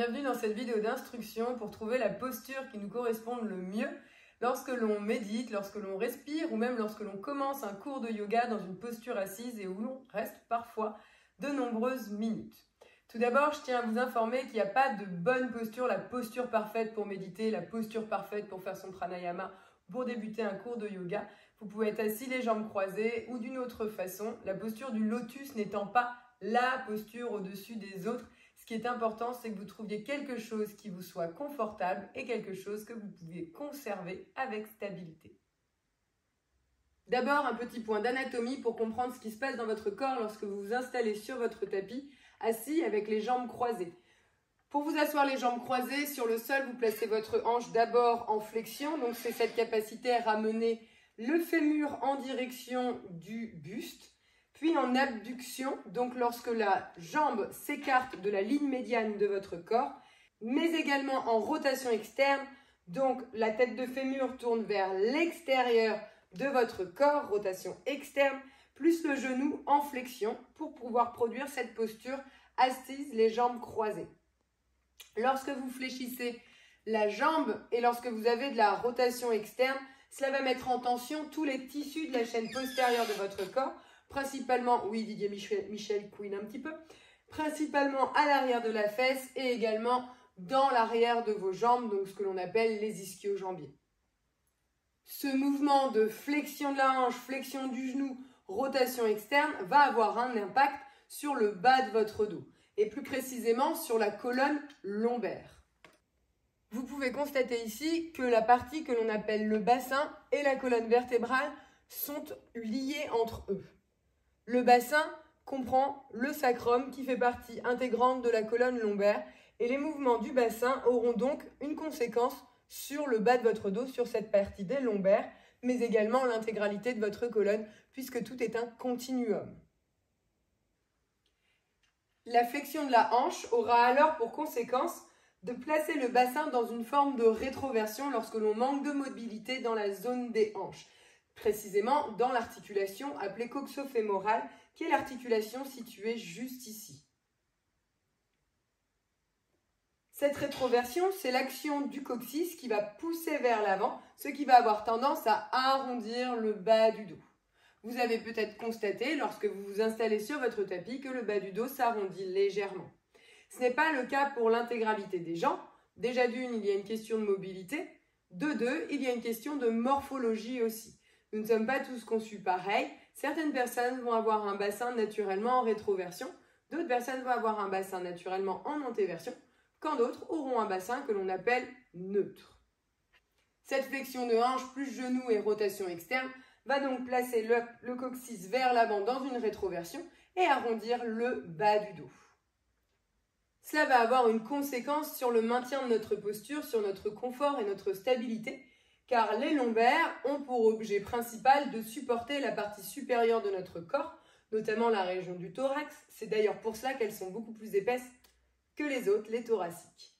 bienvenue dans cette vidéo d'instruction pour trouver la posture qui nous corresponde le mieux lorsque l'on médite, lorsque l'on respire ou même lorsque l'on commence un cours de yoga dans une posture assise et où l'on reste parfois de nombreuses minutes. Tout d'abord, je tiens à vous informer qu'il n'y a pas de bonne posture, la posture parfaite pour méditer, la posture parfaite pour faire son pranayama, pour débuter un cours de yoga. Vous pouvez être assis les jambes croisées ou d'une autre façon, la posture du lotus n'étant pas la posture au-dessus des autres. Ce qui est important, c'est que vous trouviez quelque chose qui vous soit confortable et quelque chose que vous pouvez conserver avec stabilité. D'abord, un petit point d'anatomie pour comprendre ce qui se passe dans votre corps lorsque vous vous installez sur votre tapis, assis avec les jambes croisées. Pour vous asseoir les jambes croisées sur le sol, vous placez votre hanche d'abord en flexion, donc c'est cette capacité à ramener le fémur en direction du buste. Puis en abduction, donc lorsque la jambe s'écarte de la ligne médiane de votre corps, mais également en rotation externe, donc la tête de fémur tourne vers l'extérieur de votre corps, rotation externe, plus le genou en flexion pour pouvoir produire cette posture assise, les jambes croisées. Lorsque vous fléchissez la jambe et lorsque vous avez de la rotation externe, cela va mettre en tension tous les tissus de la chaîne postérieure de votre corps, principalement, oui Didier Michel couine un petit peu, principalement à l'arrière de la fesse et également dans l'arrière de vos jambes, donc ce que l'on appelle les ischio-jambiers. Ce mouvement de flexion de la hanche, flexion du genou, rotation externe va avoir un impact sur le bas de votre dos et plus précisément sur la colonne lombaire. Vous pouvez constater ici que la partie que l'on appelle le bassin et la colonne vertébrale sont liées entre eux. Le bassin comprend le sacrum qui fait partie intégrante de la colonne lombaire et les mouvements du bassin auront donc une conséquence sur le bas de votre dos, sur cette partie des lombaires, mais également l'intégralité de votre colonne puisque tout est un continuum. La flexion de la hanche aura alors pour conséquence de placer le bassin dans une forme de rétroversion lorsque l'on manque de mobilité dans la zone des hanches. Précisément dans l'articulation appelée coxo-fémorale, qui est l'articulation située juste ici. Cette rétroversion, c'est l'action du coccyx qui va pousser vers l'avant, ce qui va avoir tendance à arrondir le bas du dos. Vous avez peut-être constaté, lorsque vous vous installez sur votre tapis, que le bas du dos s'arrondit légèrement. Ce n'est pas le cas pour l'intégralité des gens. Déjà d'une, il y a une question de mobilité. De deux, il y a une question de morphologie aussi. Nous ne sommes pas tous conçus pareils. Certaines personnes vont avoir un bassin naturellement en rétroversion, d'autres personnes vont avoir un bassin naturellement en antéversion, quand d'autres auront un bassin que l'on appelle neutre. Cette flexion de hanche plus genou et rotation externe va donc placer le coccyx vers l'avant dans une rétroversion et arrondir le bas du dos. Cela va avoir une conséquence sur le maintien de notre posture, sur notre confort et notre stabilité, car les lombaires ont pour objet principal de supporter la partie supérieure de notre corps, notamment la région du thorax. C'est d'ailleurs pour cela qu'elles sont beaucoup plus épaisses que les autres, les thoraciques.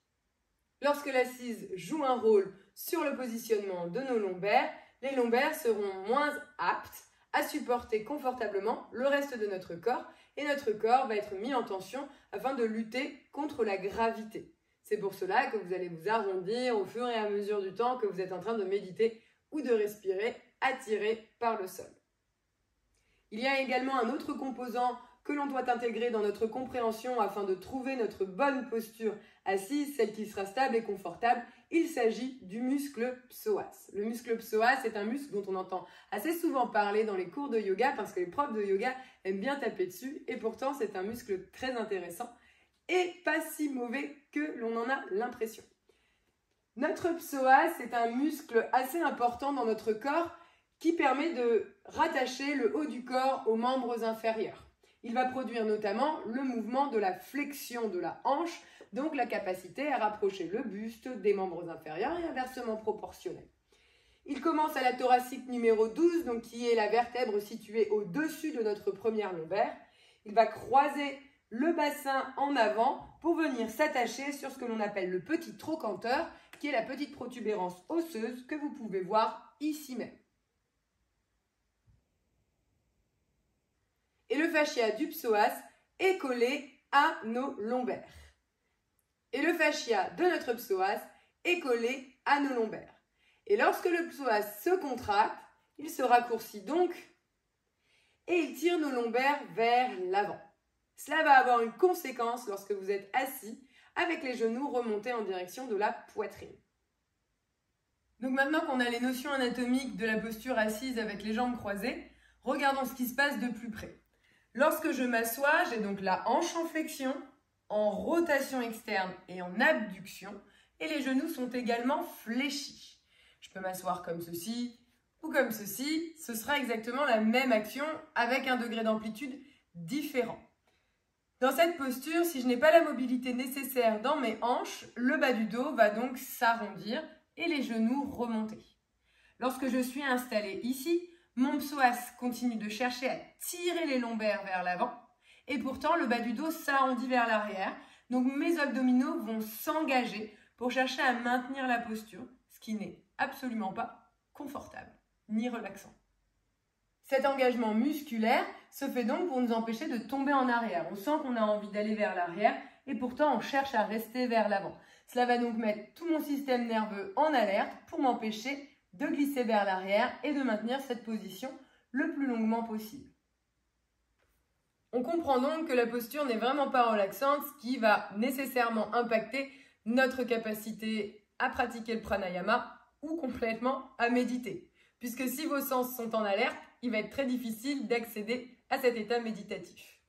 Lorsque l'assise joue un rôle sur le positionnement de nos lombaires, les lombaires seront moins aptes à supporter confortablement le reste de notre corps et notre corps va être mis en tension afin de lutter contre la gravité. C'est pour cela que vous allez vous arrondir au fur et à mesure du temps que vous êtes en train de méditer ou de respirer, attiré par le sol. Il y a également un autre composant que l'on doit intégrer dans notre compréhension afin de trouver notre bonne posture assise, celle qui sera stable et confortable. Il s'agit du muscle psoas. Le muscle psoas est un muscle dont on entend assez souvent parler dans les cours de yoga parce que les profs de yoga aiment bien taper dessus et pourtant c'est un muscle très intéressant et pas si mauvais que l'on en a l'impression. Notre psoas est un muscle assez important dans notre corps qui permet de rattacher le haut du corps aux membres inférieurs. Il va produire notamment le mouvement de la flexion de la hanche, donc la capacité à rapprocher le buste des membres inférieurs et inversement proportionnel. Il commence à la thoracique numéro 12, donc qui est la vertèbre située au-dessus de notre première lombaire. Il va croiser le bassin en avant pour venir s'attacher sur ce que l'on appelle le petit trochanteur, qui est la petite protubérance osseuse que vous pouvez voir ici même. Et le fascia du psoas est collé à nos lombaires. Et le fascia de notre psoas est collé à nos lombaires. Et lorsque le psoas se contracte, il se raccourcit donc et il tire nos lombaires vers l'avant. Cela va avoir une conséquence lorsque vous êtes assis avec les genoux remontés en direction de la poitrine. Donc maintenant qu'on a les notions anatomiques de la posture assise avec les jambes croisées, regardons ce qui se passe de plus près. Lorsque je m'assois, j'ai donc la hanche en flexion, en rotation externe et en abduction, et les genoux sont également fléchis. Je peux m'asseoir comme ceci ou comme ceci, ce sera exactement la même action avec un degré d'amplitude différent. Dans cette posture, si je n'ai pas la mobilité nécessaire dans mes hanches, le bas du dos va donc s'arrondir et les genoux remonter. Lorsque je suis installée ici, mon psoas continue de chercher à tirer les lombaires vers l'avant et pourtant le bas du dos s'arrondit vers l'arrière. Donc mes abdominaux vont s'engager pour chercher à maintenir la posture, ce qui n'est absolument pas confortable ni relaxant. Cet engagement musculaire se fait donc pour nous empêcher de tomber en arrière. On sent qu'on a envie d'aller vers l'arrière et pourtant on cherche à rester vers l'avant. Cela va donc mettre tout mon système nerveux en alerte pour m'empêcher de glisser vers l'arrière et de maintenir cette position le plus longuement possible. On comprend donc que la posture n'est vraiment pas relaxante, ce qui va nécessairement impacter notre capacité à pratiquer le pranayama ou complètement à méditer. Puisque si vos sens sont en alerte, il va être très difficile d'accéder à cet état méditatif.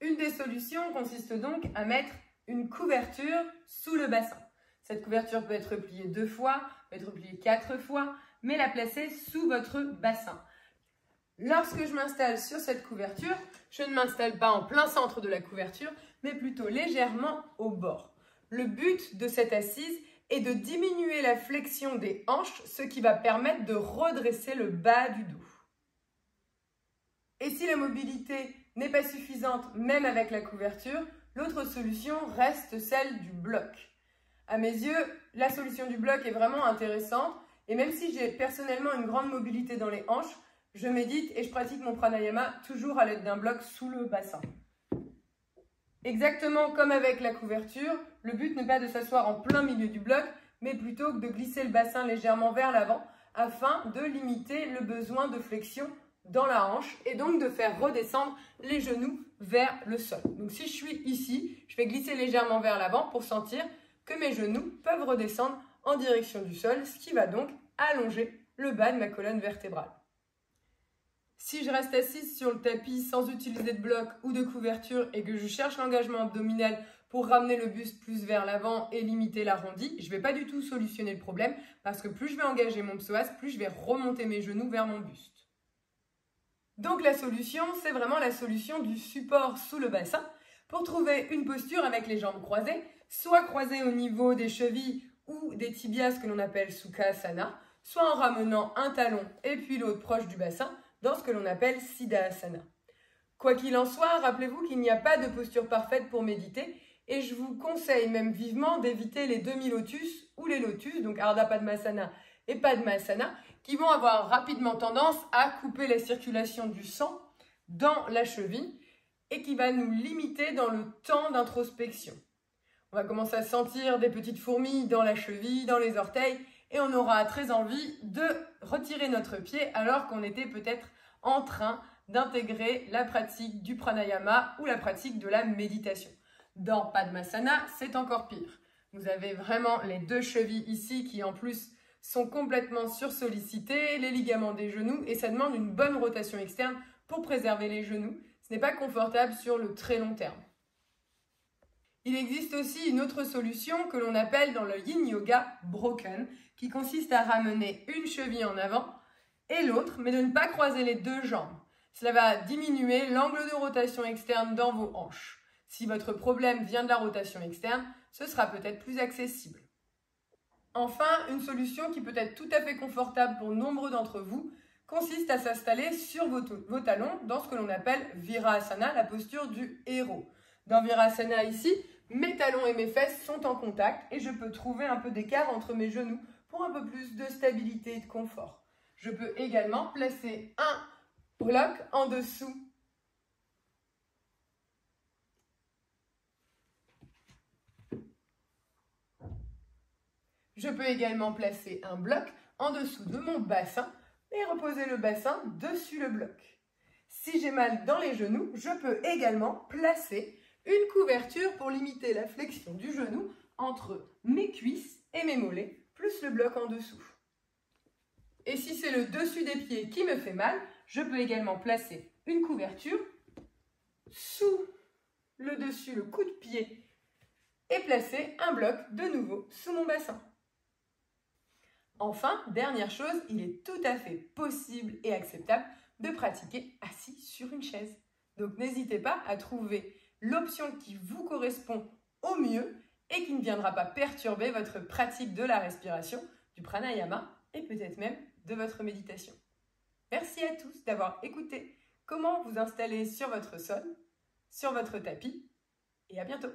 Une des solutions consiste donc à mettre une couverture sous le bassin. Cette couverture peut être pliée 2 fois, peut être pliée 4 fois, mais la placer sous votre bassin. Lorsque je m'installe sur cette couverture, je ne m'installe pas en plein centre de la couverture, mais plutôt légèrement au bord. Le but de cette assise est de diminuer la flexion des hanches, ce qui va permettre de redresser le bas du dos. Et si la mobilité n'est pas suffisante, même avec la couverture, l'autre solution reste celle du bloc. À mes yeux, la solution du bloc est vraiment intéressante, et même si j'ai personnellement une grande mobilité dans les hanches, je médite et je pratique mon pranayama toujours à l'aide d'un bloc sous le bassin. Exactement comme avec la couverture, le but n'est pas de s'asseoir en plein milieu du bloc, mais plutôt que de glisser le bassin légèrement vers l'avant afin de limiter le besoin de flexion dans la hanche et donc de faire redescendre les genoux vers le sol. Donc si je suis ici, je vais glisser légèrement vers l'avant pour sentir que mes genoux peuvent redescendre en direction du sol, ce qui va donc allonger le bas de ma colonne vertébrale. Si je reste assise sur le tapis sans utiliser de bloc ou de couverture et que je cherche l'engagement abdominal pour ramener le buste plus vers l'avant et limiter l'arrondi, je ne vais pas du tout solutionner le problème parce que plus je vais engager mon psoas, plus je vais remonter mes genoux vers mon buste. Donc la solution, c'est vraiment la solution du support sous le bassin pour trouver une posture avec les jambes croisées, soit croisées au niveau des chevilles ou des tibias, ce que l'on appelle Sukhasana, soit en ramenant un talon et puis l'autre proche du bassin, dans ce que l'on appelle Siddhasana. Quoi qu'il en soit, rappelez-vous qu'il n'y a pas de posture parfaite pour méditer et je vous conseille même vivement d'éviter les demi-lotus ou les lotus, donc Ardha Padmasana et Padmasana, qui vont avoir rapidement tendance à couper la circulation du sang dans la cheville et qui va nous limiter dans le temps d'introspection. On va commencer à sentir des petites fourmis dans la cheville, dans les orteils, et on aura très envie de retirer notre pied alors qu'on était peut-être en train d'intégrer la pratique du pranayama ou la pratique de la méditation. Dans Padmasana, c'est encore pire. Vous avez vraiment les 2 chevilles ici qui en plus sont complètement sursollicitées, les ligaments des genoux, et ça demande une bonne rotation externe pour préserver les genoux. Ce n'est pas confortable sur le très long terme. Il existe aussi une autre solution que l'on appelle dans le Yin Yoga broken, qui consiste à ramener une cheville en avant et l'autre, mais de ne pas croiser les 2 jambes. Cela va diminuer l'angle de rotation externe dans vos hanches. Si votre problème vient de la rotation externe, ce sera peut-être plus accessible. Enfin, une solution qui peut être tout à fait confortable pour nombreux d'entre vous consiste à s'installer sur vos talons dans ce que l'on appelle Virasana, la posture du héros. Dans Virasana ici, mes talons et mes fesses sont en contact et je peux trouver un peu d'écart entre mes genoux pour un peu plus de stabilité et de confort. Je peux également placer un bloc en dessous Je peux également placer un bloc en dessous de mon bassin et reposer le bassin dessus le bloc. Si j'ai mal dans les genoux, je peux également placer une couverture pour limiter la flexion du genou entre mes cuisses et mes mollets, plus le bloc en dessous. Et si c'est le dessus des pieds qui me fait mal, je peux également placer une couverture sous le dessus, le coup de pied, et placer un bloc de nouveau sous mon bassin. Enfin, dernière chose, il est tout à fait possible et acceptable de pratiquer assis sur une chaise. Donc n'hésitez pas à trouver l'option qui vous correspond au mieux et qui ne viendra pas perturber votre pratique de la respiration, du pranayama et peut-être même de votre méditation. Merci à tous d'avoir écouté comment vous installer sur votre sol, sur votre tapis et à bientôt.